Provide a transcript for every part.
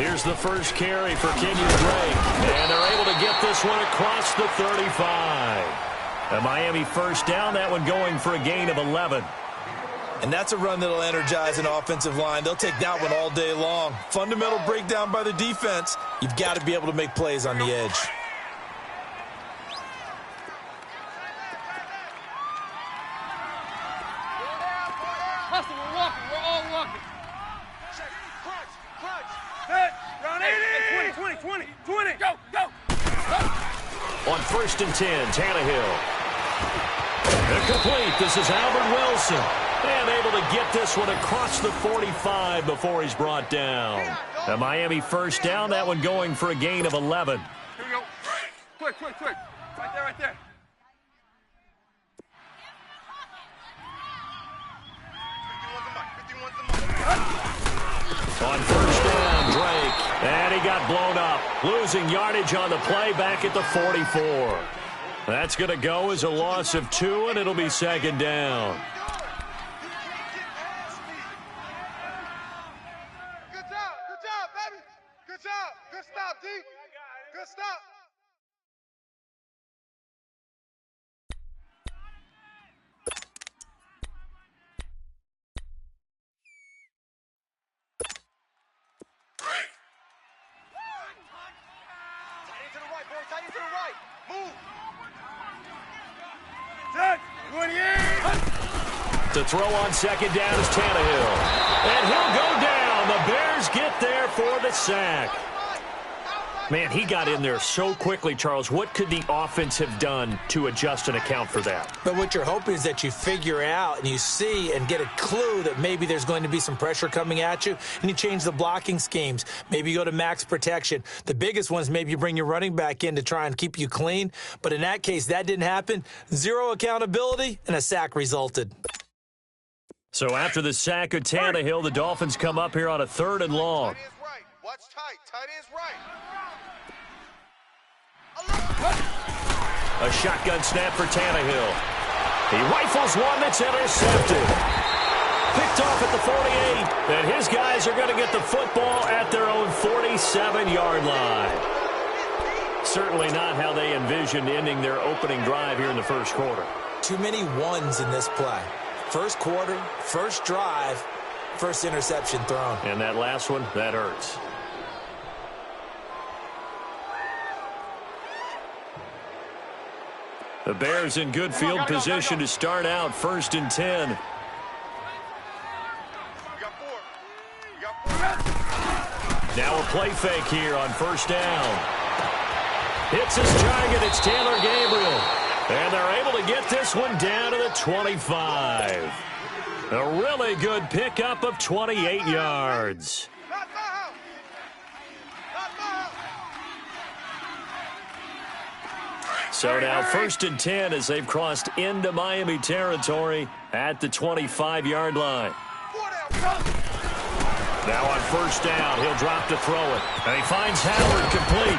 Here's the first carry for Kenyon Drake. And they're able to get this one across the 35. A Miami first down, that one going for a gain of 11. And that's a run that'll energize an offensive line. They'll take that one all day long. Fundamental breakdown by the defense. You've got to be able to make plays on the edge. Hustle, we're walking. We're all walking. Crunch. Hit. Round 80. 20. Go. On 1st and 10, Tannehill. Incomplete. This is Albert Wilson. And able to get this one across the 45 before he's brought down. A Miami first down, that one going for a gain of 11. Here we go. Quick. Right there. On 1st down, Drake. And he got blown up. Losing yardage on the play back at the 44. That's going to go as a loss of 2, and it'll be 2nd down. Good job, baby. Good job. Good stop, D. Good stop. Tight into the right. Move. Set. 28. To throw on 2nd down is Tannehill. And he'll go down. The Bears get there for the sack. Man, he got in there so quickly, Charles. What could the offense have done to adjust and account for that? But what you're hoping is that you figure out and you see and get a clue that maybe there's going to be some pressure coming at you, and you change the blocking schemes. Maybe you go to max protection. The biggest one is maybe you bring your running back in to try and keep you clean. But in that case, that didn't happen. 0 accountability, and a sack resulted. So after the sack of Tannehill, the Dolphins come up here on a 3rd and long. Tight is right. Watch tight. Tight is right. A shotgun snap for Tannehill. He rifles one that's intercepted. Picked off at the 48, and his guys are going to get the football at their own 47-yard line. Certainly not how they envisioned ending their opening drive here in the 1st quarter. Too many ones in this play. 1st quarter, 1st drive, 1st interception thrown. And that last one, that hurts. The Bears in good field position to start out 1st and 10. Now a play fake here on 1st down. Hits his target. It's Taylor Gabriel. And they're able to get this one down to the 25. A really good pickup of 28 yards. So now 1st and 10 as they've crossed into Miami territory at the 25-yard line. Now on 1st down, he'll drop to throw it. And he finds Howard complete.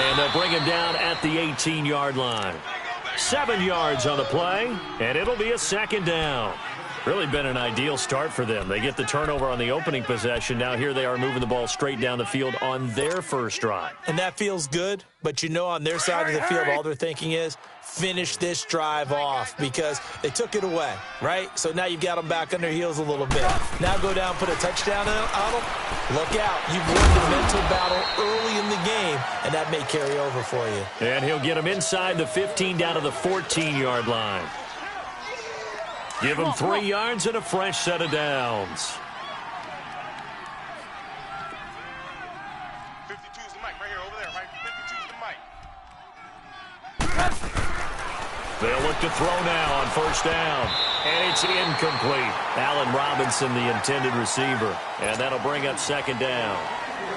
And they'll bring him down at the 18-yard line. 7 yards on the play, and it'll be a 2nd down. Really been an ideal start for them. They get the turnover on the opening possession. Now here they are moving the ball straight down the field on their 1st drive. And that feels good, but you know on their side of the field, all they're thinking is finish this drive off because they took it away, right? So now you've got them back on their heels a little bit. Now go down, put a touchdown on them. Look out. You've won the mental battle early in the game, and that may carry over for you. And he'll get them inside the 15 down to the 14-yard line. Give him 3 yards and a fresh set of downs. 52's the mic right here, over there, right? 52's the mic. They'll look to throw now on 1st down. And it's incomplete. Allen Robinson, the intended receiver. And that'll bring up 2nd down.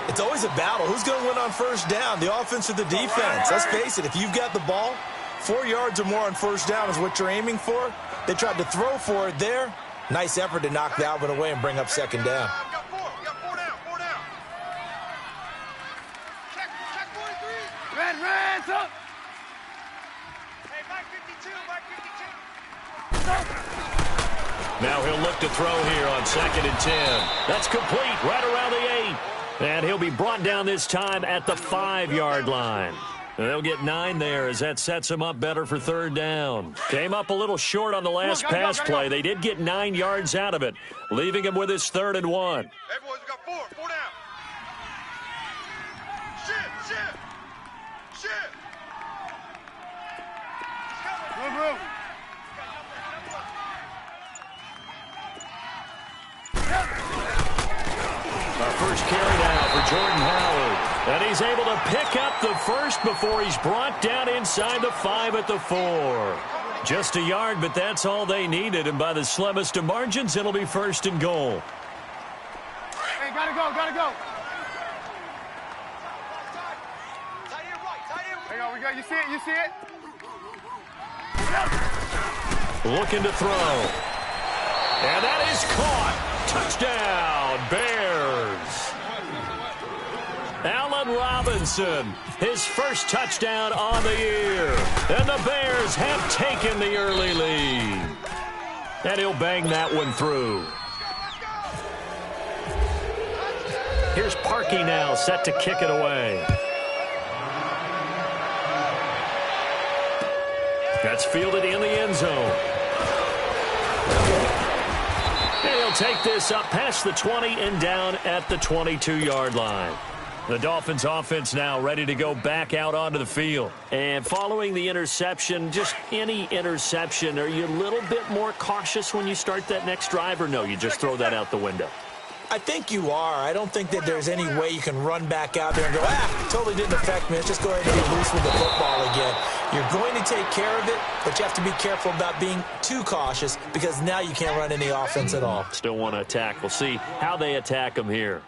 It's always a battle. Who's going to win on 1st down, the offense or the defense? Let's face it, if you've got the ball, 4 yards or more on 1st down is what you're aiming for. They tried to throw for it there. Nice effort to knock that one away and bring up 2nd down. Got four down. Check 43. Red, up. Hey, Mike 52. Now he'll look to throw here on 2nd and 10. That's complete right around the 8. And he'll be brought down this time at the 5-yard line. They'll get 9 there as that sets them up better for third down. Came up a little short on the last pass play. They did get 9 yards out of it, leaving him with his 3rd and 1. Hey, boys, we got 4. 4 down. Shit. Move. Our first carry now for Jordan Howard. And he's able to pick up the first before he's brought down inside the 5 at the 4. Just a yard, but that's all they needed. And by the slimmest of margins, it'll be 1st and goal. Hey, gotta go. Hang on, we got, you see it? Looking to throw. And that is caught. Touchdown, Bears. Allen Robinson, his first touchdown on the year. And the Bears have taken the early lead. And he'll bang that one through. Here's Parkey now, set to kick it away. That's fielded in the end zone. And he'll take this up past the 20 and down at the 22-yard line. The Dolphins offense now ready to go back out onto the field. And following the interception, just any interception, are you a little bit more cautious when you start that next drive, or no, you just throw that out the window? I think you are. I don't think that there's any way you can run back out there and go, totally didn't affect me. Let's just go ahead and get loose with the football again. You're going to take care of it, but you have to be careful about being too cautious because now you can't run any offense at all. Still want to attack. We'll see how they attack them here.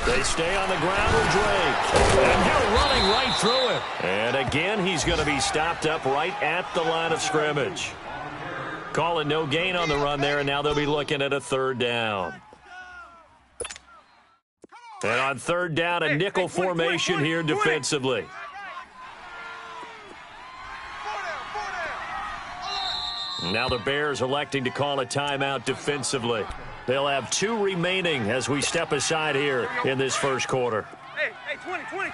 They stay on the ground with Drake. And they're running right through it. And again, he's going to be stopped up right at the line of scrimmage. Call it no gain on the run there, and now they'll be looking at a 3rd down. And on 3rd down, a nickel formation here defensively. Now the Bears electing to call a timeout defensively. They'll have 2 remaining as we step aside here in this first quarter. Hey, 20. Stop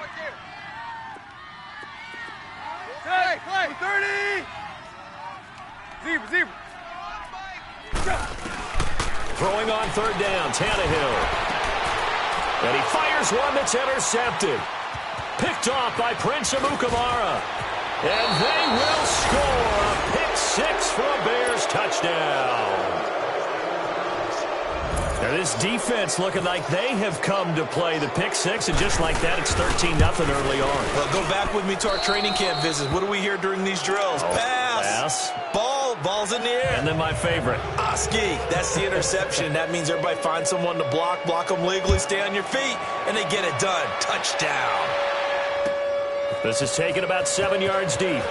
right there. Hey, 30. Zebra. Throwing on 3rd down, Tannehill. And he fires one that's intercepted. Picked off by Prince Amukamara. And they will score a pick 6 for a Bears touchdown. Now this defense looking like they have come to play the pick 6, and just like that, it's 13-0 early on. Well, go back with me to our training camp visits. What do we hear during these drills? Pass. Ball's in the air. And then my favorite. Oski, that's the interception. That means everybody finds someone to block them legally, stay on your feet, and they get it done. Touchdown. This is taken about 7 yards deep.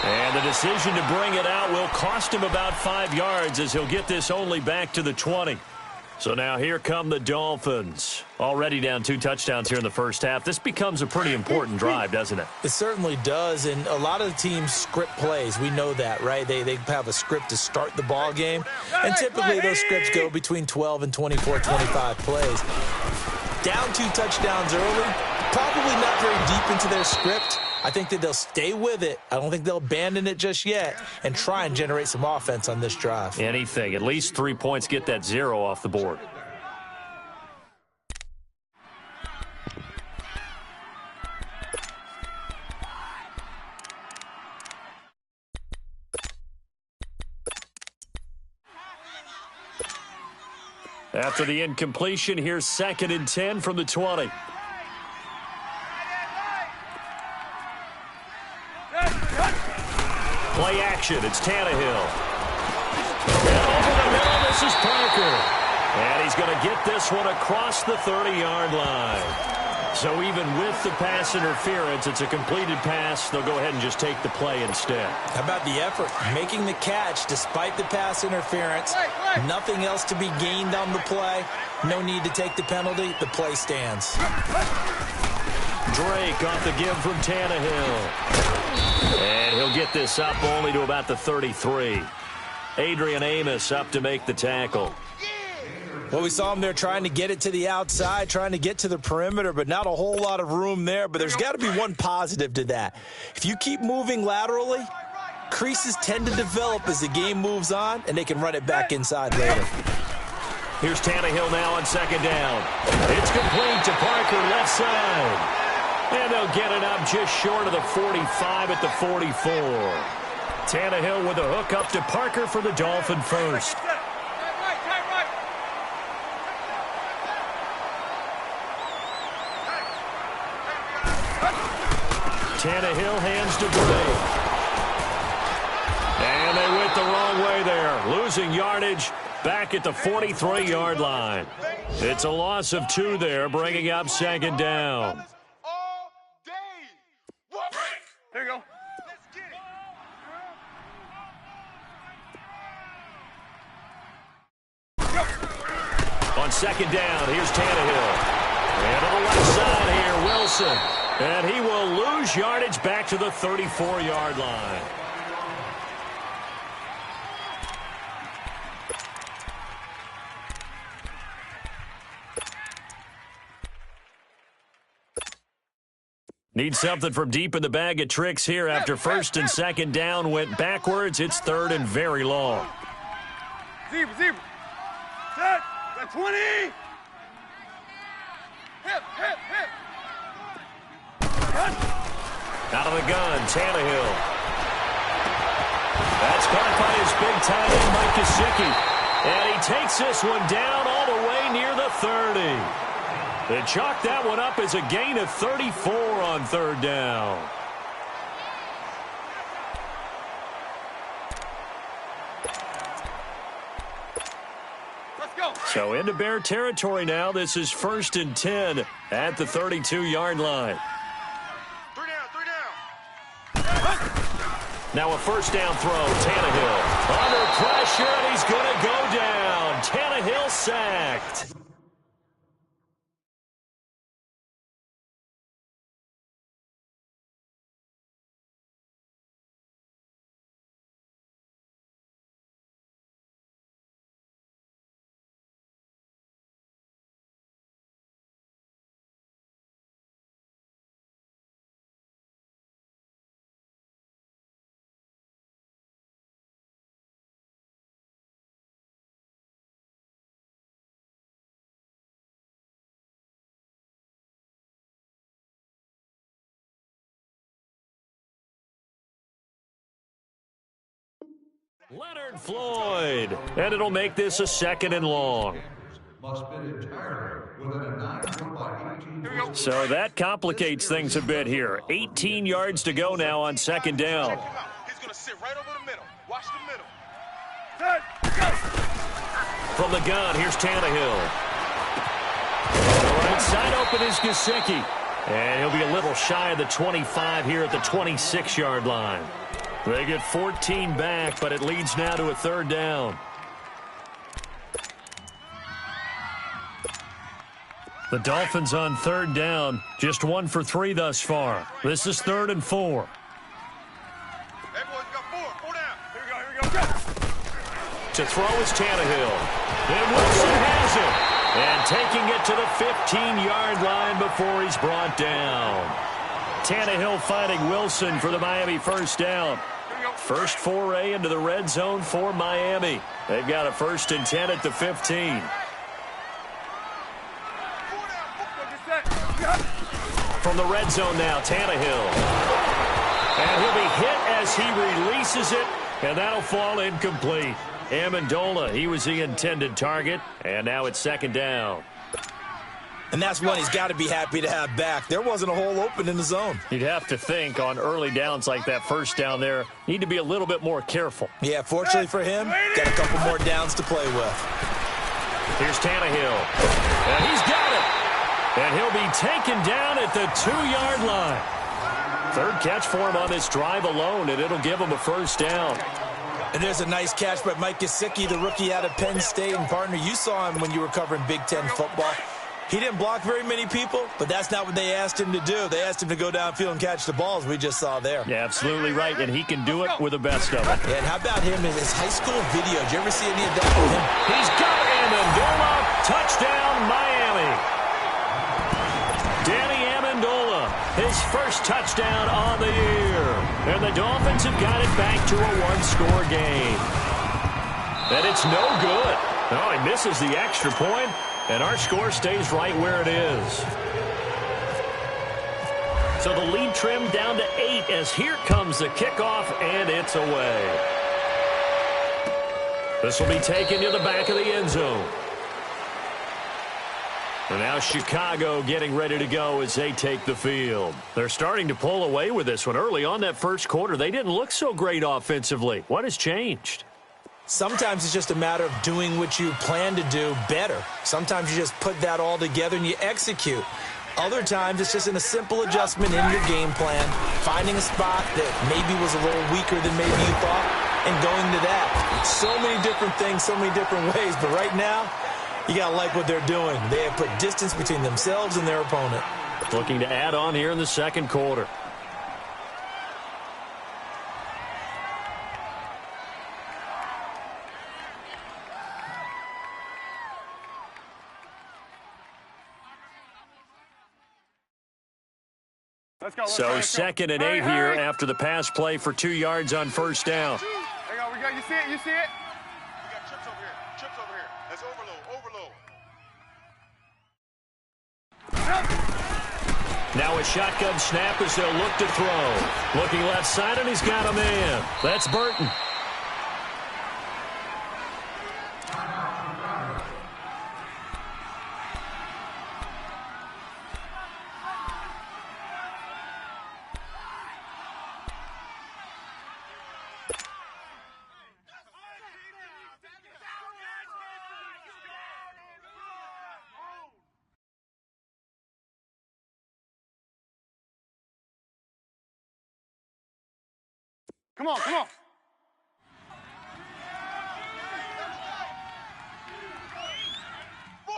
And the decision to bring it out will cost him about 5 yards as he'll get this only back to the 20. So now here come the Dolphins. Already down 2 touchdowns here in the first half. This becomes a pretty important drive, doesn't it? It certainly does, and a lot of the teams script plays. We know that, right? They have a script to start the ball game, and typically those scripts go between 12 and 24, 25 plays. Down 2 touchdowns early, probably not very deep into their script. I think that they'll stay with it. I don't think they'll abandon it just yet and try and generate some offense on this drive. Anything. At least 3 points, get that 0 off the board. After the incompletion, here's 2nd and 10 from the 20. Play action. It's Tannehill. And over the middle, this is Parker. And he's going to get this one across the 30-yard line. So even with the pass interference, it's a completed pass. They'll go ahead and just take the play instead. How about the effort? Making the catch despite the pass interference. Nothing else to be gained on the play. No need to take the penalty. The play stands. Drake off the give from Tannehill. And he'll get this up only to about the 33. Adrian Amos up to make the tackle. Well, we saw him there trying to get it to the outside, trying to get to the perimeter, but not a whole lot of room there. But there's got to be one positive to that. If you keep moving laterally, creases tend to develop as the game moves on, and they can run it back inside later. Here's Tannehill now on second down. It's complete to Parker left side. And they'll get it up just short of the 45 at the 44. Tannehill with a hook up to Parker for the Dolphin first. Tannehill hands to Drake. And they went the wrong way there. Losing yardage back at the 43-yard line. It's a loss of 2 there, bringing up second down. There you go. On second down, here's Tannehill. And on the left side here, Wilson. And he will lose yardage back to the 34-yard line. Need something from deep in the bag of tricks here after first and second down went backwards. It's third and very long. Zebra. Set. Got 20. Hip. Out of the gun, Tannehill. That's caught by his big tight end, Mike Gesicki. And he takes this one down all the way near the 30. They chalk that one up as a gain of 34 on third down. Let's go. So into Bear territory now. This is 1st and 10 at the 32-yard line. 3 down. Now a first down throw. Tannehill under pressure, and he's going to go down. Tannehill sacked. Leonard Floyd. And it'll make this a 2nd and long. So that complicates things a bit here. 18 yards to go now on second down. He's going to sit right over the middle. Watch the middle. From the gun, here's Tannehill. On the right side open is Gesicki. And he'll be a little shy of the 25 here at the 26-yard line. They get 14 back, but it leads now to a third down. The Dolphins on third down, just 1 for 3 thus far. This is 3rd and 4. Hey, boys, got 4 down. Here we go. To throw is Tannehill. And Wilson has it. And taking it to the 15-yard line before he's brought down. Tannehill fighting Wilson for the Miami first down. First foray into the red zone for Miami. They've got a 1st and 10 at the 15. From the red zone now, Tannehill. And he'll be hit as he releases it, and that'll fall incomplete. Amendola, he was the intended target, and now it's 2nd down. And that's one he's got to be happy to have back. There wasn't a hole open in the zone. You'd have to think on early downs like that first down there, need to be a little bit more careful. Yeah, fortunately for him, got a couple more downs to play with. Here's Tannehill. And he's got it. And he'll be taken down at the 2-yard line. Third catch for him on this drive alone, and it'll give him a first down. And there's a nice catch by Mike Gesicki, the rookie out of Penn State. And, partner, you saw him when you were covering Big Ten football. He didn't block very many people, but that's not what they asked him to do. They asked him to go downfield and catch the balls we just saw there. Yeah, absolutely right, and he can do it with the best of it. Yeah, and how about him in his high school video? Did you ever see any of that with him? He's got Amendola. Touchdown, Miami. Danny Amendola, his first touchdown on the year. And the Dolphins have got it back to a one-score game. And it's no good. Oh, he misses the extra point, and our score stays right where it is. So the lead trimmed down to 8 as here comes the kickoff, and it's away. This will be taken to the back of the end zone. And now Chicago getting ready to go as they take the field. They're starting to pull away with this one. Early on that first quarter, they didn't look so great offensively. What has changed? Sometimes it's just a matter of doing what you plan to do better. Sometimes you just put that all together and you execute. Other times it's just in a simple adjustment in your game plan, finding a spot that maybe was a little weaker than maybe you thought, and going to that. So many different things, so many different ways, but right now, you got to like what they're doing. They have put distance between themselves and their opponent. Looking to add on here in the second quarter. So 2nd and 8 here after the pass play for 2 yards on first down. Hang on, you see it? You see it? We got trips over here. Trips over here. That's overload. Now a shotgun snap as they'll look to throw. Looking left side, and he's got a man. That's Burton. Come on. Four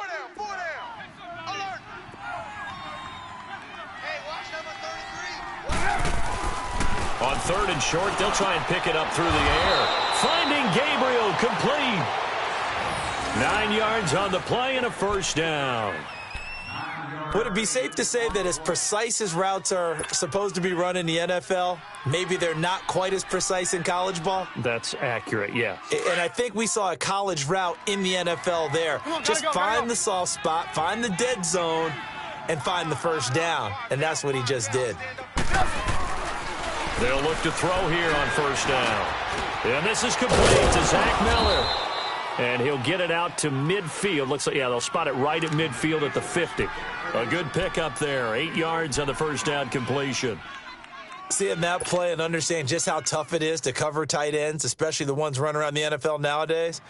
down. Alert. Hey, watch number 33. On 3rd and short, they'll try and pick it up through the air. Finding Gabriel, complete. 9 yards on the play and a first down. Would it be safe to say that as precise as routes are supposed to be run in the NFL, maybe they're not quite as precise in college ball? That's accurate, yeah. And I think we saw a college route in the NFL there. Just find the soft spot, find the dead zone, and find the first down. And that's what he just did. They'll look to throw here on first down. And this is complete to Zach Miller. And he'll get it out to midfield. Looks like, yeah, they'll spot it right at midfield at the 50. A good pickup there. 8 yards on the first down completion. Seeing that play and understanding just how tough it is to cover tight ends, especially the ones running around the NFL nowadays,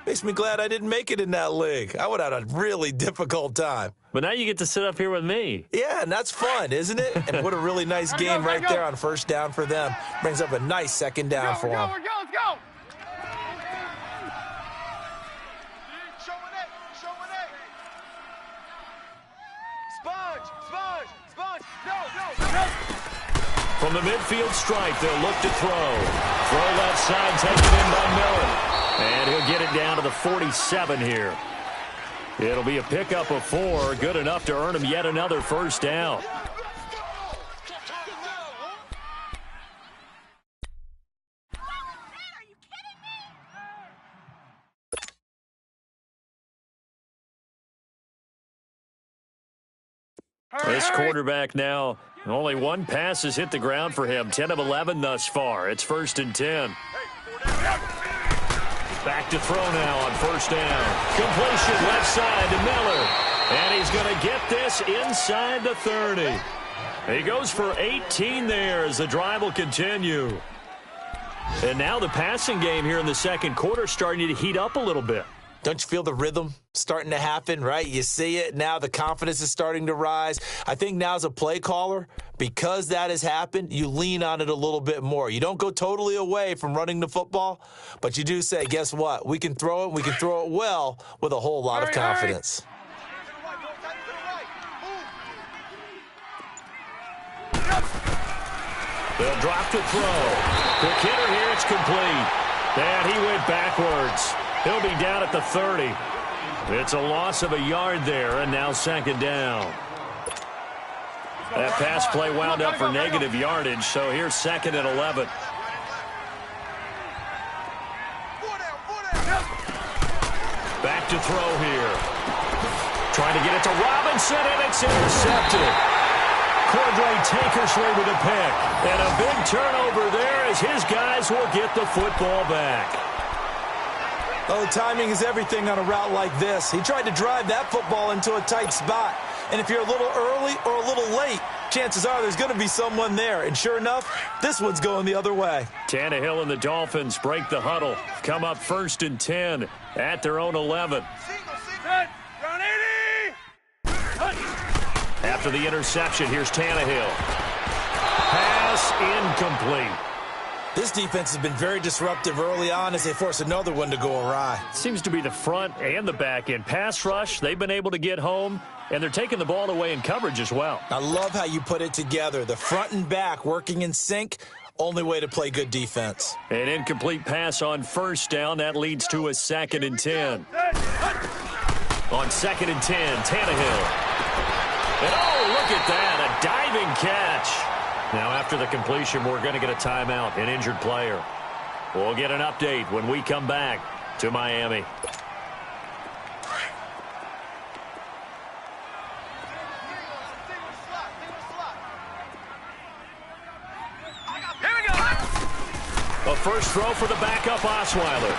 makes me glad I didn't make it in that league. I would have had a really difficult time. But now you get to sit up here with me. Yeah, and that's fun, isn't it? And what a really nice game right there on first down for them. Brings up a nice second down for them. Let's go. Sponge. From the midfield stripe, they'll look to throw. Throw left side, taken in by Miller. And he'll get it down to the 47 here. It'll be a pickup of 4, good enough to earn him yet another first down. This quarterback now, only one pass has hit the ground for him. 10 of 11 thus far. It's 1st and 10. Back to throw now on first down. Completion left side to Miller. And he's going to get this inside the 30. He goes for 18 there as the drive will continue. And now the passing game here in the second quarter starting to heat up a little bit. Don't you feel the rhythm starting to happen, right? You see it now. The confidence is starting to rise. I think now as a play caller, because that has happened, you lean on it a little bit more. You don't go totally away from running the football, but you do say, guess what? We can throw it. We can throw it well with a whole lot of confidence. They'll drop to throw. Quick hitter here. It's complete. And he went backwards. He'll be down at the 30. It's a loss of a yard there, and now second down. That pass play wound up for negative yardage, so here's second and 11. Back to throw here. Trying to get it to Robinson, and it's intercepted. Cordray Tankersley with a pick. And a big turnover there as his guys will get the football back. Oh, timing is everything on a route like this. He tried to drive that football into a tight spot. And if you're a little early or a little late, chances are there's going to be someone there. And sure enough, this one's going the other way. Tannehill and the Dolphins break the huddle. Come up 1st and 10 at their own 11. After the interception, here's Tannehill. Pass incomplete. This defense has been very disruptive early on as they force another one to go awry. Seems to be the front and the back end. Pass rush, they've been able to get home, and they're taking the ball away in coverage as well. I love how you put it together. The front and back working in sync, only way to play good defense. An incomplete pass on 1st down. That leads to a 2nd and 10. On 2nd and 10, Tannehill. And oh, look at that, a diving catch. Now, after the completion, we're going to get a timeout, an injured player. We'll get an update when we come back to Miami. Here we go. A first throw for the backup Osweiler.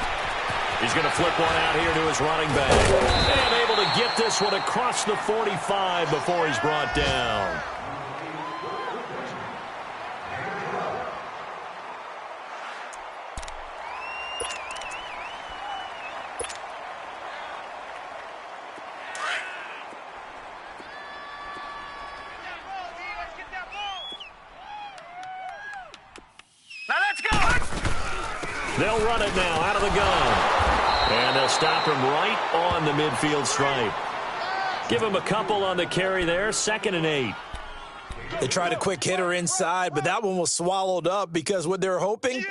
He's going to flip one out here to his running back. And able to get this one across the 45 before he's brought down. They'll run it now out of the gun. And they'll stop him right on the midfield stripe. Give him a couple on the carry there, 2nd and 8. They tried a quick hitter inside, but that one was swallowed up because what they're hoping,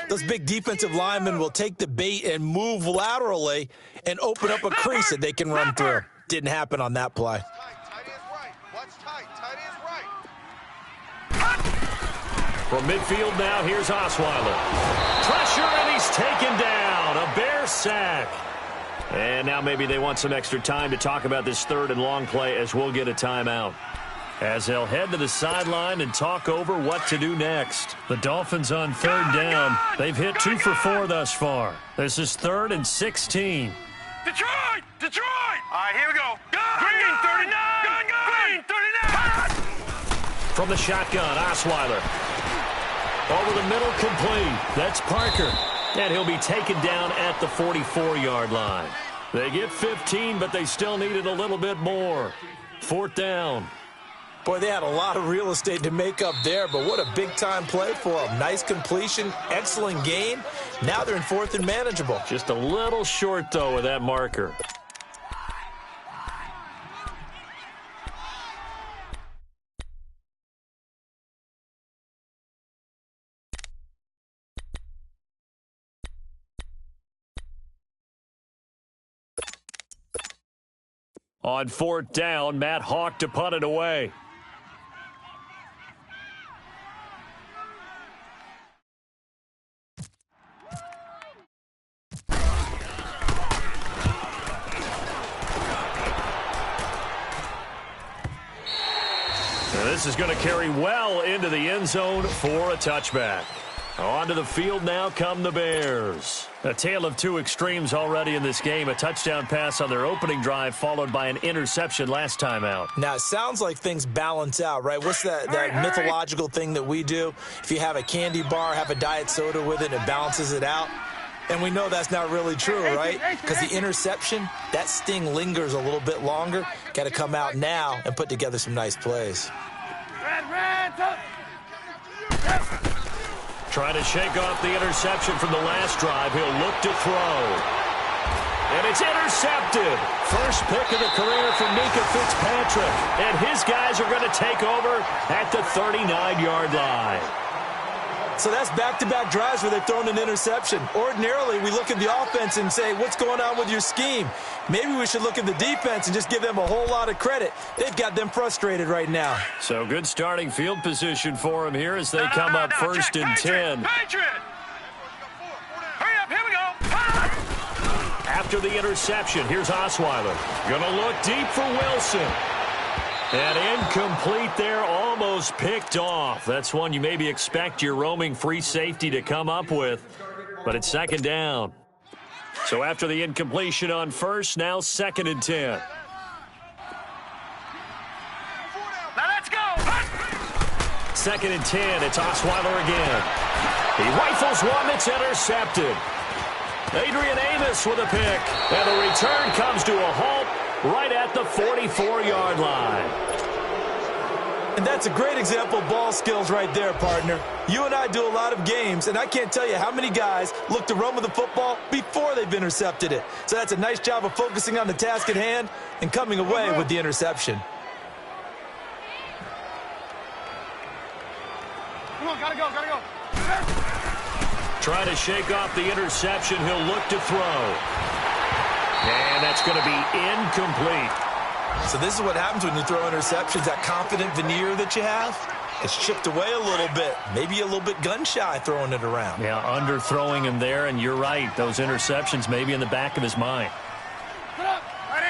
those big defensive linemen will take the bait and move laterally and open up a crease that they can run through. Didn't happen on that play. From midfield now, here's Osweiler. Pressure, and he's taken down. A Bear sack. And now maybe they want some extra time to talk about this 3rd and long play as we'll get a timeout. As they'll head to the sideline and talk over what to do next. The Dolphins on 3rd down. They've hit 2 for 4 thus far. This is 3rd and 16. Detroit! Detroit! All right, here we go. Green 39! Green 39! From the shotgun, Osweiler. Over the middle, complete. That's Parker. And he'll be taken down at the 44-yard line. They get 15, but they still needed a little bit more. 4th down. Boy, they had a lot of real estate to make up there, but what a big-time play for them. Nice completion, excellent gain. Now they're in 4th and manageable. Just a little short, though, with that marker. On 4th down, Matt Hawk to punt it away. Now this is going to carry well into the end zone for a touchback. Onto the field now come the Bears. A tale of 2 extremes already in this game. A touchdown pass on their opening drive followed by an interception last time out. Now, it sounds like things balance out, right? What's that mythological thing that we do? If you have a candy bar, have a diet soda with it, it balances it out. And we know that's not really true, right? Because the interception, that sting lingers a little bit longer. Got to come out now and put together some nice plays. Trying to shake off the interception from the last drive. He'll look to throw. And it's intercepted. First pick of the career for Mika Fitzpatrick. And his guys are going to take over at the 39-yard line. So that's back-to-back drives where they've thrown an interception. Ordinarily, we look at the offense and say, what's going on with your scheme? Maybe we should look at the defense and just give them a whole lot of credit. They've got them frustrated right now. So good starting field position for them here as they come up first and 10. Hurry up, here we go. After the interception, here's Osweiler. Going to look deep for Wilson. And incomplete there, almost picked off. That's one you maybe expect your roaming free safety to come up with, but it's second down. So after the incompletion on first, now second and 10. Now let's go. Second and 10, it's Osweiler again. He rifles one that's intercepted. Adrian Amos with a pick, and the return comes to a halt right at the 44-yard line. And that's a great example of ball skills right there, partner. You and I do a lot of games, and I can't tell you how many guys look to run with the football before they've intercepted it. So that's a nice job of focusing on the task at hand and coming away with the interception. Come on, gotta go, gotta go. Trying to shake off the interception, he'll look to throw. And that's going to be incomplete. So this is what happens when you throw interceptions. That confident veneer that you have, it's chipped away a little bit. Maybe a little bit gun-shy throwing it around. Yeah, underthrowing him there, and you're right. Those interceptions may be in the back of his mind. Put up. Right,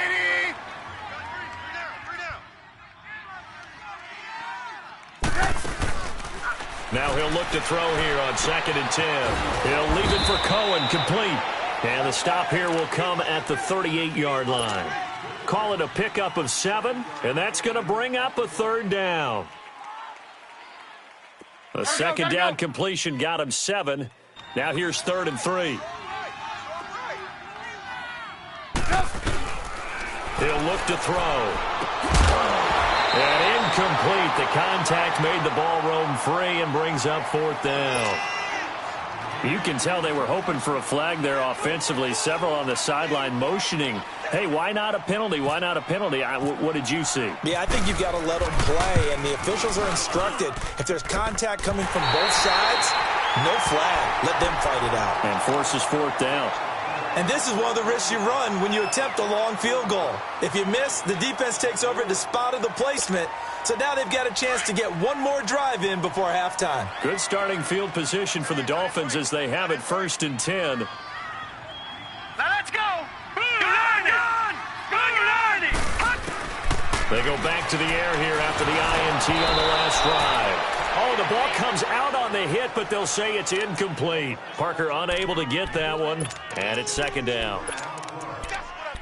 80. Now he'll look to throw here on second and 10. He'll leave it for Cohen, complete. And the stop here will come at the 38-yard line. Call it a pickup of 7, and that's going to bring up a third down. A second down completion got him 7. Now here's third and 3. He'll look to throw. And incomplete. The contact made the ball roam free and brings up fourth down. You can tell they were hoping for a flag there offensively. Several on the sideline motioning, hey, why not a penalty? Why not a penalty? What did you see? Yeah, I think you've got to let them play, and the officials are instructed. If there's contact coming from both sides, no flag. Let them fight it out. And forces fourth down. And this is one of the risks you run when you attempt a long field goal. If you miss, the defense takes over at the spot of the placement. So now they've got a chance to get one more drive in before halftime. Good starting field position for the Dolphins as they have it first and 10. Now let's go. United. They go back to the air here after the INT on the last drive. Oh, the ball comes out on the hit, but they'll say it's incomplete. Parker unable to get that one, and it's second down. That's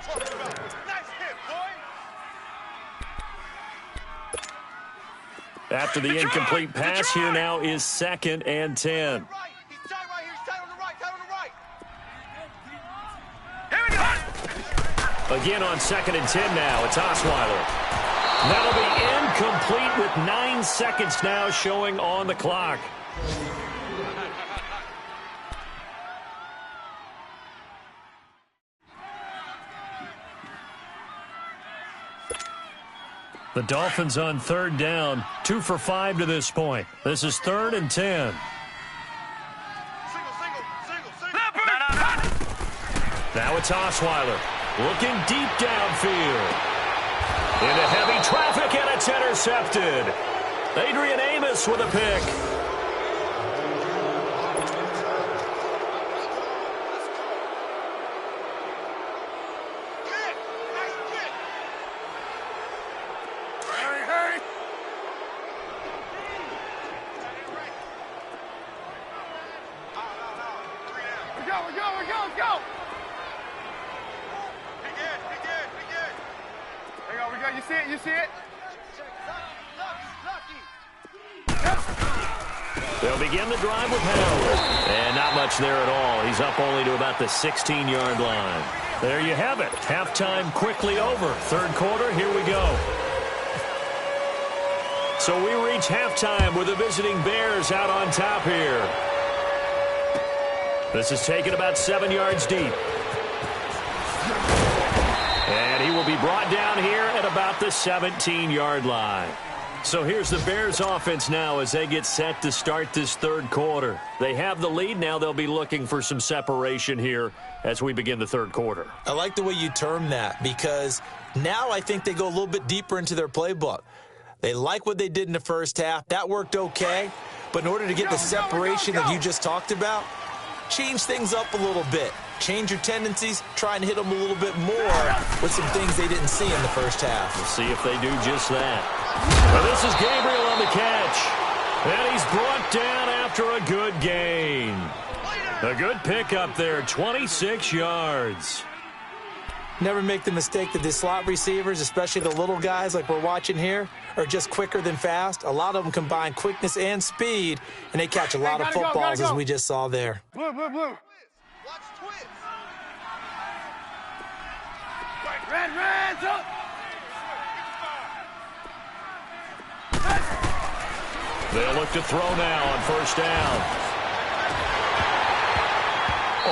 what I'm talking about. Nice hit, boy. After the incomplete pass, here now is second and 10. Right. He's tight right here. He's tight on the right. Tight on the right. Here we go. Again on second and 10 now, it's Osweiler. That'll be incomplete with 9 seconds now showing on the clock. The Dolphins on third down, 2 for 5 to this point. This is third and 10. Single. Now it's Osweiler looking deep downfield. Into heavy traffic, and it's intercepted. Adrian Amos with a pick. Hurry. We go. Let's go. Be good. There you go. You see it? They'll begin the drive with Howard. And not much there at all. He's up only to about the 16-yard line. There you have it. Halftime quickly over. Third quarter, here we go. So we reach halftime with the visiting Bears out on top here. This is taken about 7 yards deep. And he will be brought down here at about the 17-yard line. So here's the Bears offense now as they get set to start this third quarter. They have the lead. Now they'll be looking for some separation here as we begin the third quarter. I like the way you term that because now I think they go a little bit deeper into their playbook. They like what they did in the first half. That worked okay. But in order to get the separation that you just talked about, change things up a little bit. Change your tendencies, try and hit them a little bit more with some things they didn't see in the first half. We'll see if they do just that. Well, this is Gabriel on the catch. And he's brought down after a good gain. A good pickup there, 26 yards. Never make the mistake that the slot receivers, especially the little guys like we're watching here, are just quicker than fast. A lot of them combine quickness and speed, and they catch a lot of footballs as we just saw there. Blue, blue, blue. Watch twist. Red, red, up. They'll look to throw now on first down.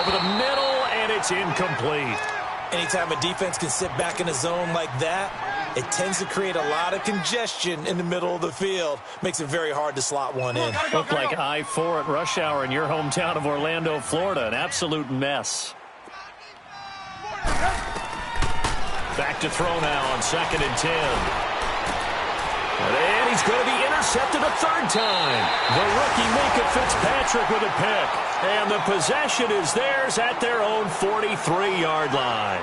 Over the middle, and it's incomplete. Anytime a defense can sit back in a zone like that, it tends to create a lot of congestion in the middle of the field. Makes it very hard to slot one in. Looked like I-4 at rush hour in your hometown of Orlando, Florida. An absolute mess. Back to throw now on 2nd and 10. And he's going to be intercepted a third time. The rookie Minka Fitzpatrick with a pick. And the possession is theirs at their own 43-yard line.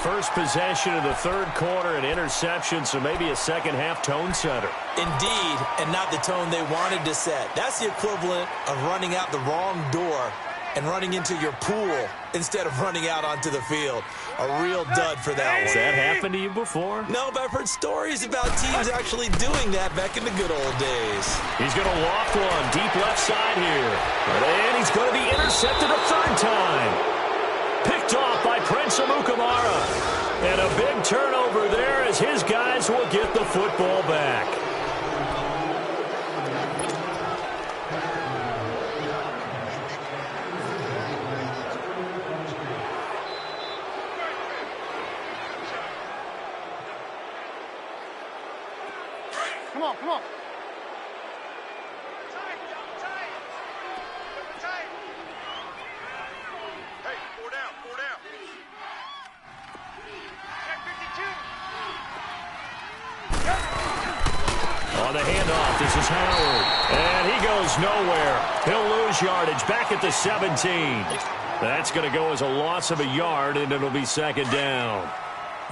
First possession of the third quarter, an interception, so maybe a second-half tone setter. Indeed, and not the tone they wanted to set. That's the equivalent of running out the wrong door and running into your pool instead of running out onto the field. A real dud for that one. Has that happened to you before? No, but I've heard stories about teams actually doing that back in the good old days. He's going to loft one deep left side here. And he's going to be intercepted a third time. Picked off by Prince Amukamara. And a big turnover there as his guys will get the football back. Come on, come on. Hey, four down, four down. Check 52. On the handoff, this is Howard. And he goes nowhere. He'll lose yardage back at the 17. That's going to go as a loss of a yard, and it'll be second down.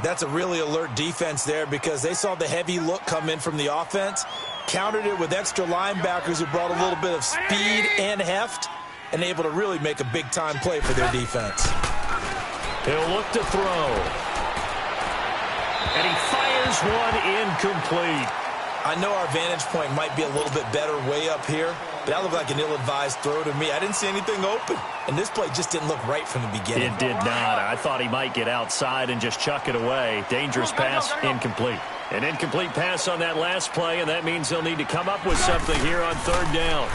That's a really alert defense there because they saw the heavy look come in from the offense, countered it with extra linebackers who brought a little bit of speed and heft, and able to really make a big-time play for their defense. He'll look to throw. And he fires one incomplete. I know our vantage point might be a little bit better way up here, but that looked like an ill-advised throw to me. I didn't see anything open, and this play just didn't look right from the beginning. It did not. I thought he might get outside and just chuck it away. Dangerous pass, incomplete. An incomplete pass on that last play, and that means they'll need to come up with something here on third down.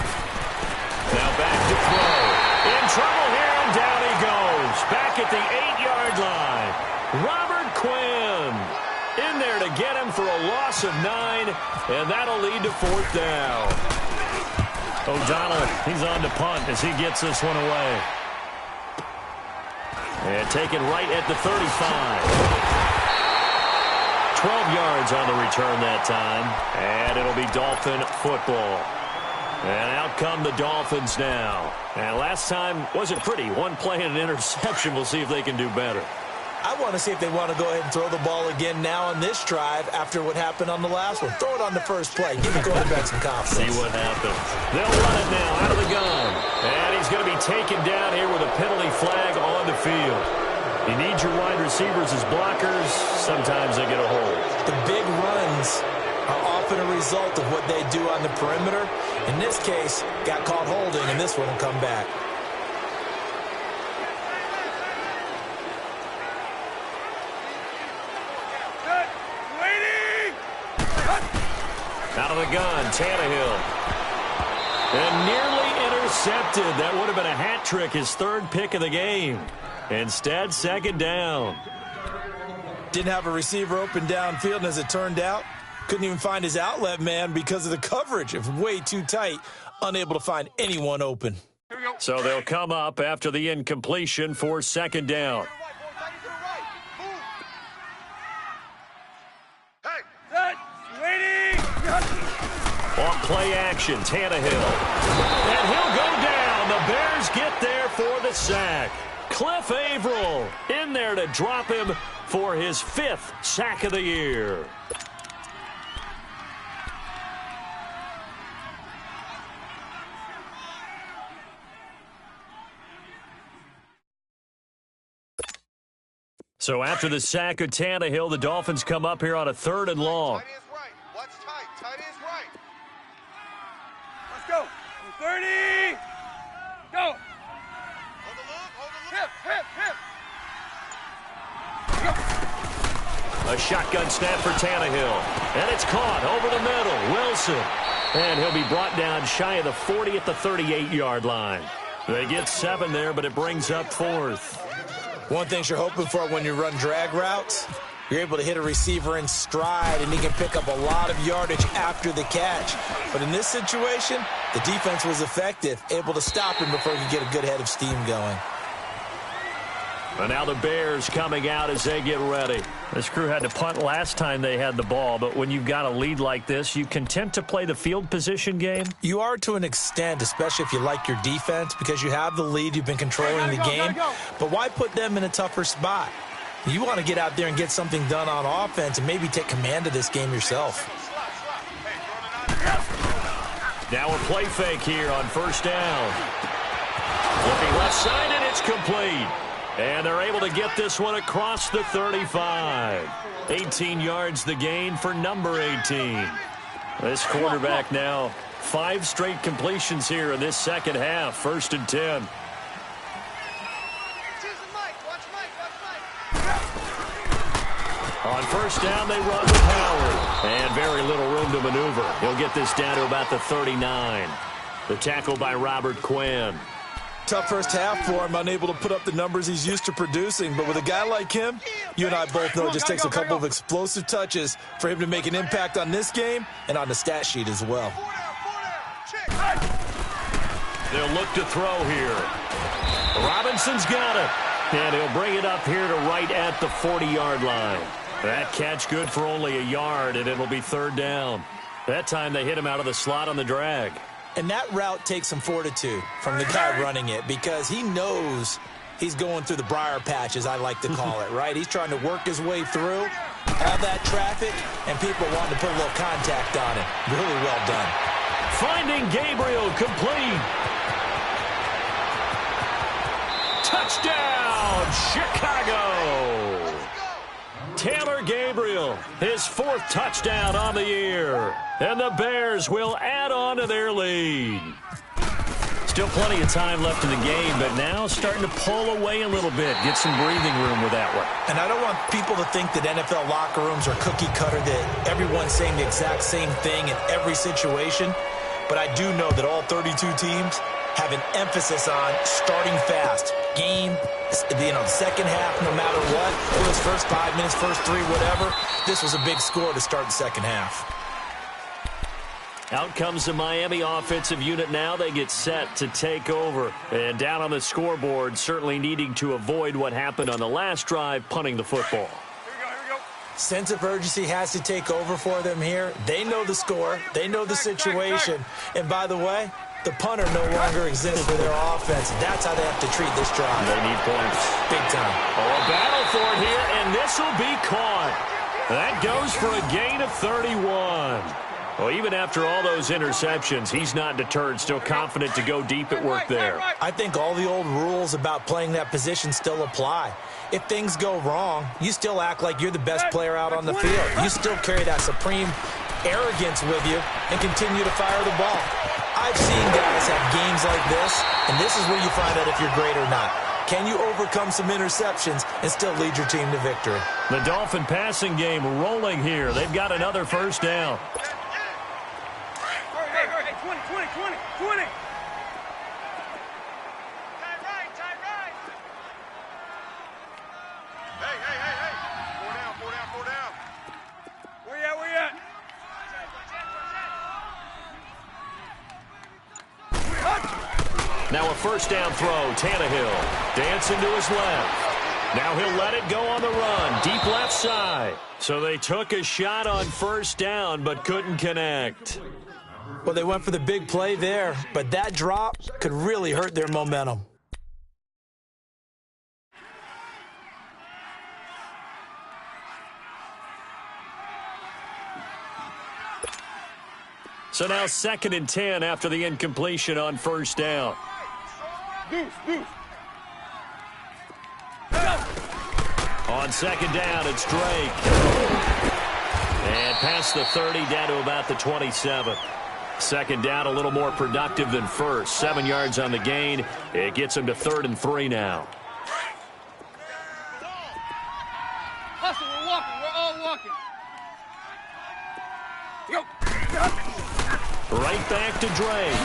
Now back to throw. In trouble here, and down he goes. Back at the 8-yard line. Robert Quinn in there to get him for a loss of 9, and that'll lead to fourth down. O'Donnell, he's on to punt as he gets this one away. And taken right at the 35. 12 yards on the return that time, and it'll be Dolphin football. And out come the Dolphins now. And last time wasn't pretty. One play and an interception. We'll see if they can do better. I want to see if they want to go ahead and throw the ball again now on this drive after what happened on the last one. Throw it on the first play. Give the quarterback some confidence. See what happens. They'll run it now out of the gun. And he's going to be taken down here with a penalty flag on the field. You need your wide receivers as blockers. Sometimes they get a hold. The big runs are often a result of what they do on the perimeter. In this case, got caught holding, and this one will come back. Out of the gun, Tannehill. And nearly intercepted. That would have been a hat trick, his third pick of the game. Instead, second down. Didn't have a receiver open downfield, and as it turned out, couldn't even find his outlet man because of the coverage. It was way too tight, unable to find anyone open. So they'll come up after the incompletion for second down. On play action, Tannehill. And he'll go down. The Bears get there for the sack. Cliff Averill in there to drop him for his 5th sack of the year. So after the sack of Tannehill, the Dolphins come up here on a 3rd and long. Tight is right. What's tight? Tight is right. Let's go. 30. Go. Hold the look. Hold the look. Hip. A shotgun snap for Tannehill. And it's caught over the middle. Wilson. And he'll be brought down shy of the 40 at the 38-yard line. They get 7 there, but it brings up 4th. One thing you're hoping for when you run drag routes, you're able to hit a receiver in stride, and he can pick up a lot of yardage after the catch. But in this situation, the defense was effective, able to stop him before he could get a good head of steam going. And now the Bears coming out as they get ready. This crew had to punt last time they had the ball, but when you've got a lead like this, you content to play the field position game? You are to an extent, especially if you like your defense, because you have the lead, you've been controlling the game. But why put them in a tougher spot? You want to get out there and get something done on offense and maybe take command of this game yourself. Now a play fake here on 1st down. Looking left side, and it's complete. And they're able to get this one across the 35. 18 yards the gain for number 18. This quarterback now 5 straight completions here in this second half. 1st and 10. On 1st down, they run with Howard. And very little room to maneuver. He'll get this down to about the 39. The tackle by Robert Quinn. Tough first half for him, unable to put up the numbers he's used to producing. But with a guy like him, you and I both know it just takes a couple of explosive touches for him to make an impact on this game and on the stat sheet as well. They'll look to throw here. Robinson's got it. And he'll bring it up here to right at the 40-yard line. That catch good for only a yard, and it'll be 3rd down. That time they hit him out of the slot on the drag. And that route takes some fortitude from the guy running it because he knows he's going through the briar patch, as I like to call it, right? He's trying to work his way through all that traffic, and people wanting to put a little contact on it. Really well done. Finding Gabriel complete. Touchdown, Chicago. Taylor Gabriel, his 4th touchdown on the year. And the Bears will add on to their lead. Still plenty of time left in the game, but now starting to pull away a little bit, get some breathing room with that one. And I don't want people to think that NFL locker rooms are cookie cutter, that everyone's saying the exact same thing in every situation. But I do know that all 32 teams have an emphasis on starting fast. Game, second half, no matter what. It was first 5 minutes, first 3, whatever. This was a big score to start the second half. Out comes the Miami offensive unit now. They get set to take over. And down on the scoreboard, certainly needing to avoid what happened on the last drive, punting the football. Here we go. Sense of urgency has to take over for them here. They know the score. They know the situation. And by the way, the punter no longer exists for their offense. That's how they have to treat this drive. They need points. Big time. Oh, a battle for it here, and this will be caught. That goes for a gain of 31. Well, even after all those interceptions, he's not deterred, still confident to go deep at work there. I think all the old rules about playing that position still apply. If things go wrong, you still act like you're the best player out on the field. You still carry that supreme arrogance with you and continue to fire the ball. I've seen guys have games like this, and this is where you find out if you're great or not. Can you overcome some interceptions and still lead your team to victory? The Dolphin passing game rolling here. They've got another first down. Hey, 20. Hey. Four down. Where you at? Now a first down throw. Tannehill dancing to his left. Now he'll let it go on the run. Deep left side. So they took a shot on first down but couldn't connect. Well, they went for the big play there, but that drop could really hurt their momentum. So now 2nd and 10 after the incompletion on first down. Deuce. On 2nd down, it's Drake. And past the 30, down to about the 27. 2nd down, a little more productive than first. 7 yards on the gain. It gets him to 3rd and 3 now. Hustle, we're all walking. Go. Right back to Drake.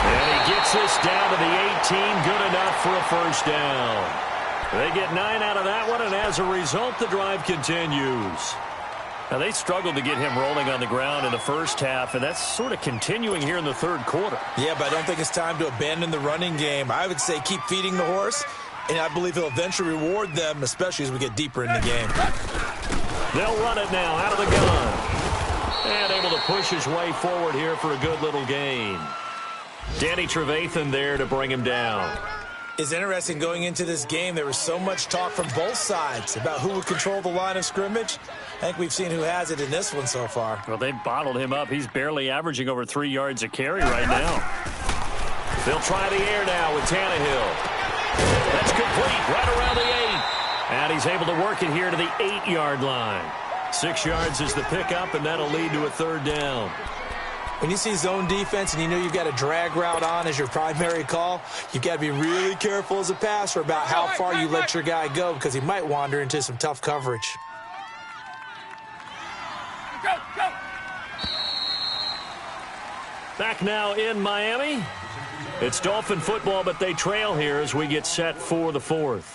And he gets this down to the 18. Good enough for a first down. They get 9 out of that one, and as a result, the drive continues. Now, they struggled to get him rolling on the ground in the first half, and that's sort of continuing here in the third quarter. Yeah, but I don't think it's time to abandon the running game. I would say keep feeding the horse, and I believe he'll eventually reward them, especially as we get deeper in the game. They'll run it now out of the gun. And able to push his way forward here for a good little gain. Danny Trevathan there to bring him down. It's interesting going into this game. There was so much talk from both sides about who would control the line of scrimmage. I think we've seen who has it in this one so far. Well, they've bottled him up. He's barely averaging over 3 yards a carry right now. They'll try the air now with Tannehill. That's complete right around the 8. And he's able to work it here to the 8-yard line. 6 yards is the pickup, and that'll lead to a 3rd down. When you see zone defense and you know you've got a drag route on as your primary call, you've got to be really careful as a passer about how far you let your guy go because he might wander into some tough coverage. Go. Back now in Miami. It's Dolphin football, but they trail here as we get set for the 4th.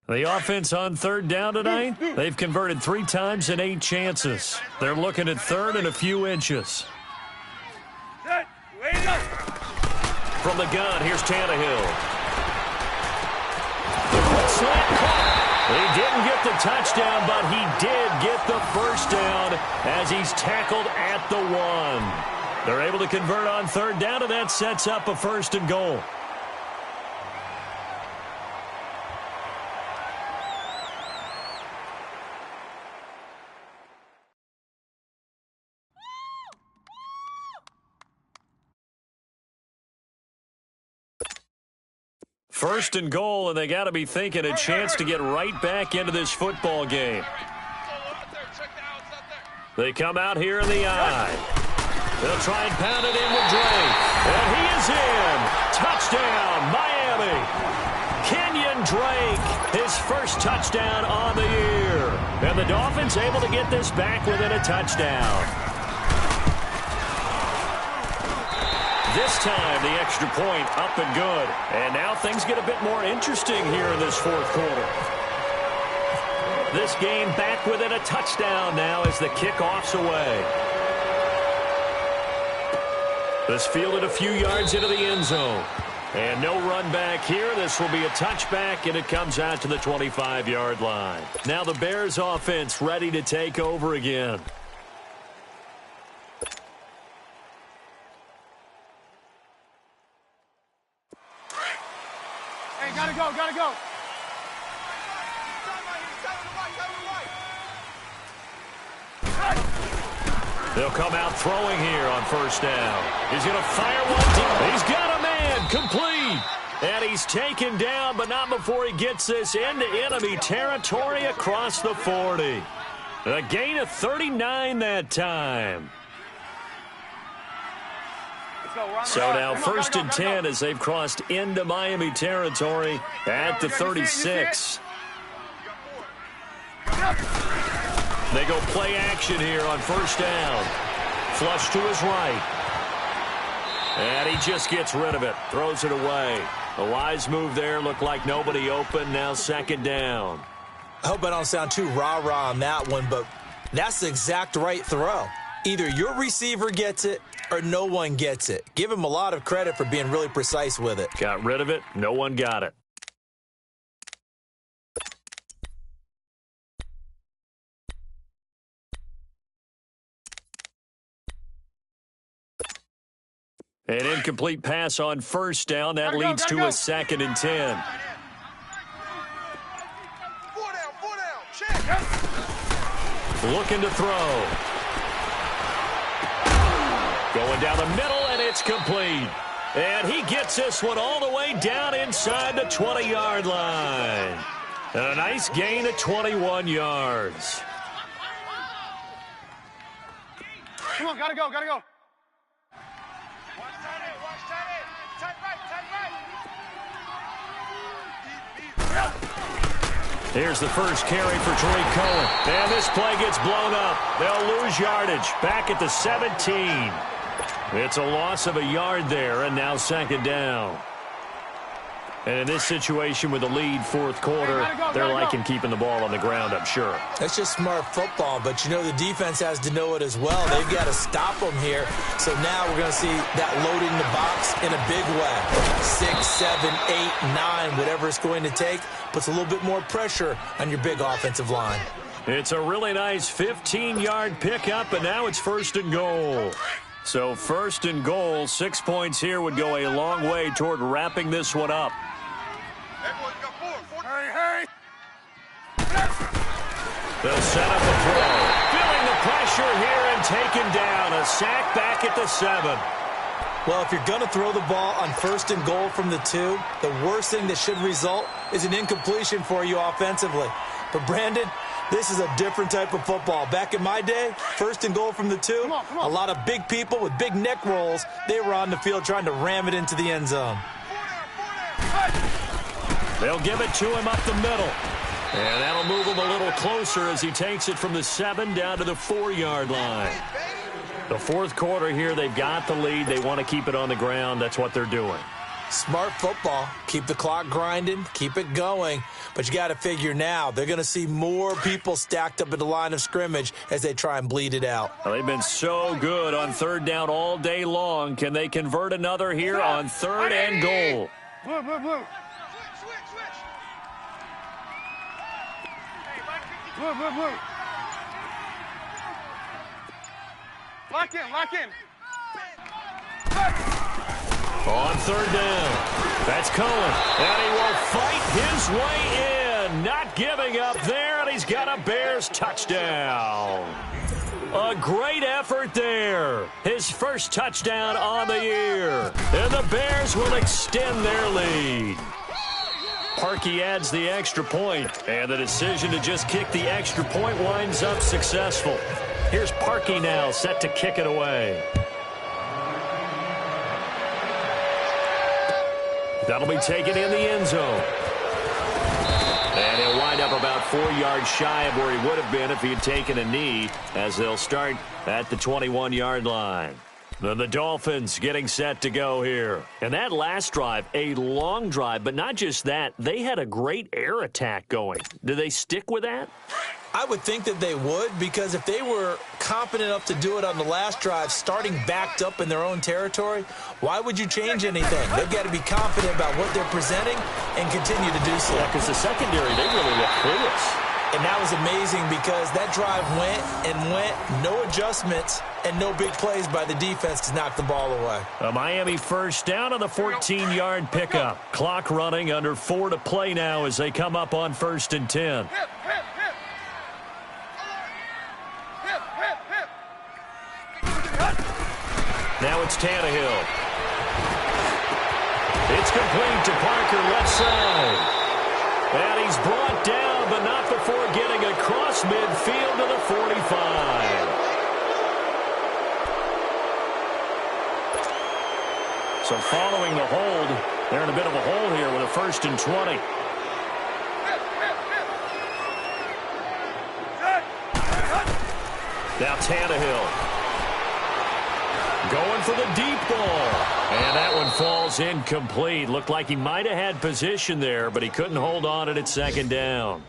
The offense on 3rd down tonight, they've converted 3 times in 8 chances. They're looking at 3rd and a few inches. From the gun, here's Tannehill. Slant caught. He didn't get the touchdown, but he did get the first down as he's tackled at the 1. They're able to convert on 3rd down, and that sets up a 1st and goal. First and goal, and they got to be thinking a chance to get right back into this football game. They come out here in the eye. They'll try and pound it in with Drake. And he is in. Touchdown, Miami. Kenyon Drake, his first touchdown on the year. And the Dolphins able to get this back within a touchdown. This time, the extra point up and good. And now things get a bit more interesting here in this 4th quarter. This game back within a touchdown now as the kickoff's away. This fielded a few yards into the end zone. And no run back here. This will be a touchback, and it comes out to the 25-yard line. Now the Bears offense ready to take over again. Gotta go. They'll come out throwing here on first down. He's going to fire one deep. He's got a man complete. And he's taken down, but not before he gets this into enemy territory across the 40. A gain of 39 that time. So now first and 10 as they've crossed into Miami territory at the 36. They go play action here on first down. Flush to his right. And he just gets rid of it. Throws it away. A wise move there. Looked like nobody open. Now second down. I hope I don't sound too rah-rah on that one, but that's the exact right throw. Either your receiver gets it or no one gets it. Give him a lot of credit for being really precise with it. Got rid of it. No one got it. An incomplete pass on first down. That leads to a second and 10. Four down. Check. Looking to throw. Going down the middle, and it's complete. And he gets this one all the way down inside the 20-yard line. And a nice gain of 21 yards. Come on, gotta go. Watch tight end. Tight right. Here's the first carry for Tariq Cohen. And this play gets blown up. They'll lose yardage back at the 17. It's a loss of a yard there, and now second down. And in this situation with the lead fourth quarter, they're liking keeping the ball on the ground, I'm sure. That's just smart football, but you know the defense has to know it as well. They've got to stop them here. So now we're going to see that loading the box in a big way. 6, 7, 8, 9, whatever it's going to take, puts a little bit more pressure on your big offensive line. It's a really nice 15-yard pickup, and now it's first and goal. So first and goal, 6 points here would go a long way toward wrapping this one up. Hurry. They'll set up a throw. Feeling the pressure here and taken down. A sack back at the 7. Well, if you're going to throw the ball on first and goal from the 2, the worst thing that should result is an incompletion for you offensively. But, Brandon, this is a different type of football. Back in my day, first and goal from the 2, come on. A lot of big people with big neck rolls, they were on the field trying to ram it into the end zone. They'll give it to him up the middle. And that'll move him a little closer as he takes it from the 7 down to the 4-yard line. The fourth quarter here, they've got the lead. They want to keep it on the ground. That's what they're doing. Smart football. Keep the clock grinding. Keep it going. But you got to figure now, they're going to see more people stacked up at the line of scrimmage as they try and bleed it out. Well, they've been so good on third down all day long. Can they convert another here on third and goal? Blue. Blue. Lock in. On third down, that's Cohen. And he will fight his way in. Not giving up there, and he's got a Bears touchdown. A great effort there. His first touchdown on the year. And the Bears will extend their lead. Parkey adds the extra point, and the decision to just kick the extra point winds up successful. Here's Parkey now, set to kick it away. That'll be taken in the end zone. And he'll wind up about 4 yards shy of where he would have been if he had taken a knee, as they'll start at the 21-yard line. Then the Dolphins getting set to go here. And that last drive, a long drive, but not just that, they had a great air attack going. Do they stick with that? I would think that they would, because if they were confident enough to do it on the last drive, starting backed up in their own territory, why would you change anything? They've got to be confident about what they're presenting and continue to do so. Yeah, because the secondary, they really look clueless. And that was amazing because that drive went, no adjustments, and no big plays by the defense to knock the ball away. A Miami first down on the 14-yard pickup. Clock running, under 4 to play now as they come up on 1st and 10. Now it's Tannehill. It's complete to Parker, left side. And he's brought down, but not before getting across midfield to the 45. So following the hold, they're in a bit of a hole here with a 1st and 20. Now Tannehill going for the deep ball. And that one falls incomplete. Looked like he might have had position there, but he couldn't hold on it at 2nd down.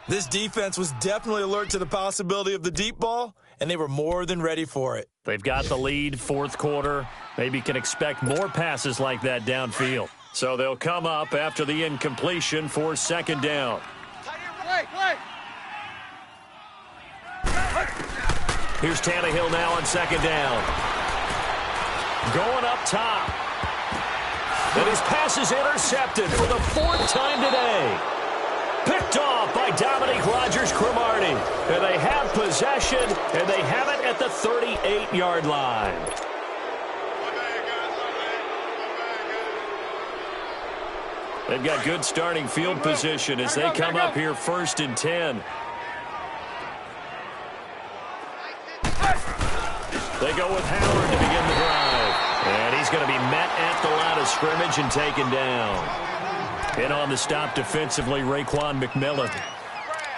This defense was definitely alert to the possibility of the deep ball, and they were more than ready for it. They've got the lead, 4th quarter. Maybe can expect more passes like that downfield. So they'll come up after the incompletion for 2nd down. Here's Tannehill now on 2nd down. Going up top. And his pass is intercepted for the 4th time today. Picked off by Dominique Rodgers-Cromartie. And they have possession, and they have it at the 38-yard line. They've got good starting field position as they come up here 1st and 10. They go with Howard to begin the drive. And he's going to be met at the line of scrimmage and taken down. And on the stop defensively, Raekwon McMillan.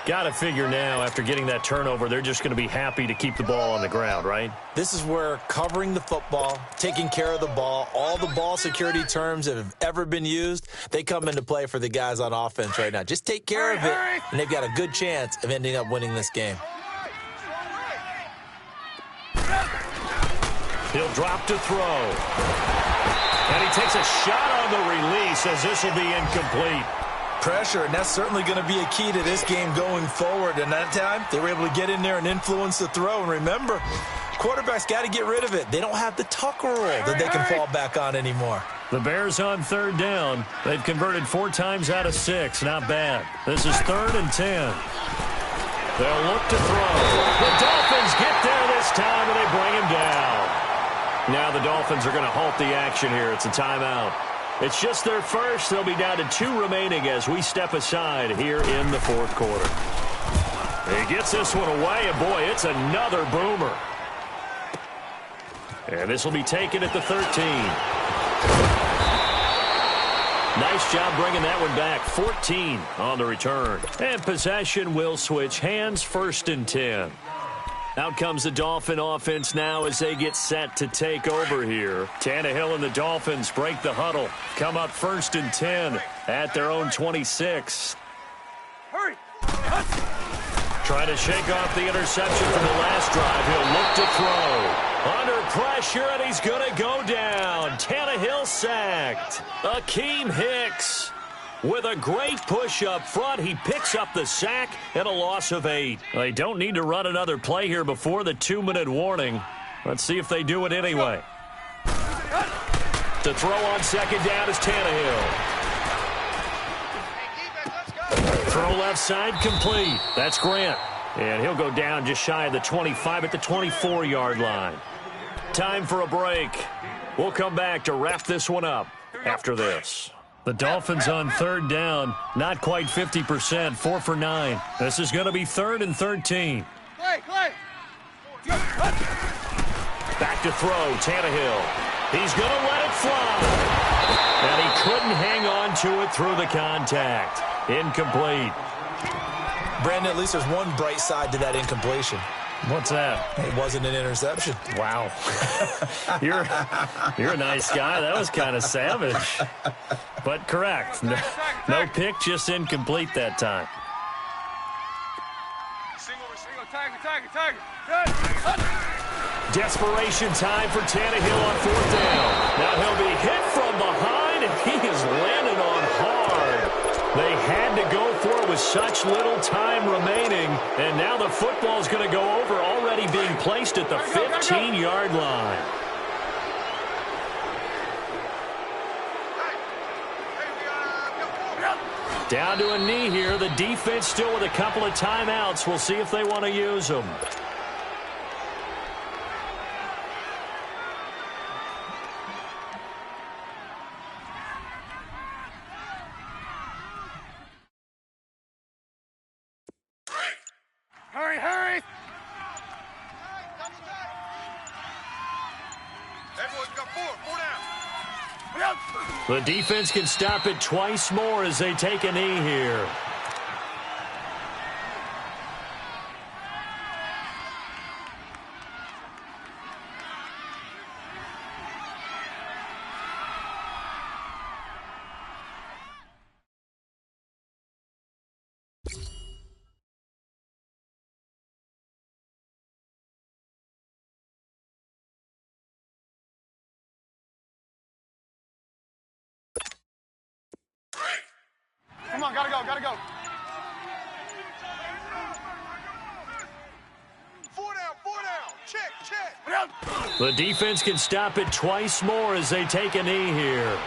Got to figure now, after getting that turnover, they're just going to be happy to keep the ball on the ground, right? This is where covering the football, taking care of the ball, all the ball security terms that have ever been used, they come into play for the guys on offense right now. Just take care of it, and they've got a good chance of ending up winning this game. He'll drop to throw. And he takes a shot on the release as this will be incomplete. Pressure, and that's certainly going to be a key to this game going forward. And that time, they were able to get in there and influence the throw. And remember, quarterbacks got to get rid of it. They don't have the tuck rule that they can fall back on anymore. The Bears on 3rd down. They've converted 4 times out of 6. Not bad. This is 3rd and 10. They'll look to throw. The Dolphins get there this time, and they bring him down. Now the Dolphins are going to halt the action here. It's a timeout. It's just their first. They'll be down to 2 remaining as we step aside here in the 4th quarter. He gets this one away, and boy, it's another boomer. And this will be taken at the 13. Nice job bringing that one back. 14 on the return. And possession will switch hands, 1st and 10. Out comes the Dolphin offense now as they get set to take over here. Tannehill and the Dolphins break the huddle. Come up 1st and 10 at their own 26. Hurry! Trying to shake off the interception from the last drive. He'll look to throw. Under pressure, and he's going to go down. Tannehill sacked. Akeem Hicks with a great push up front. He picks up the sack and a loss of 8. They don't need to run another play here before the 2-minute warning. Let's see if they do it anyway. To throw on 2nd down is Tannehill. Throw left side complete. That's Grant. And he'll go down just shy of the 25 at the 24-yard line. Time for a break. We'll come back to wrap this one up after this. The Dolphins on 3rd down, not quite 50%, 4 for 9. This is going to be 3rd and 13. Back to throw, Tannehill. He's going to let it fly. And he couldn't hang on to it through the contact. Incomplete. Brandon, at least there's one bright side to that incompletion. What's that? It wasn't an interception. Wow. You're a nice guy. That was kind of savage. But correct. No pick, just incomplete that time. Desperation time for Tannehill on 4th down. Now he'll be hit from behind, and he is landing on hard. They had to go for it with such little time remaining, and now the football is going to go over, already being placed at the 15-yard line. Down to a knee here. The defense still with a couple of timeouts. We'll see if they want to use them. Everyone's got four down. The defense can stop it twice more as they take a knee here. Come on, gotta go. Four down. Check. The defense can stop it twice more as they take a knee here.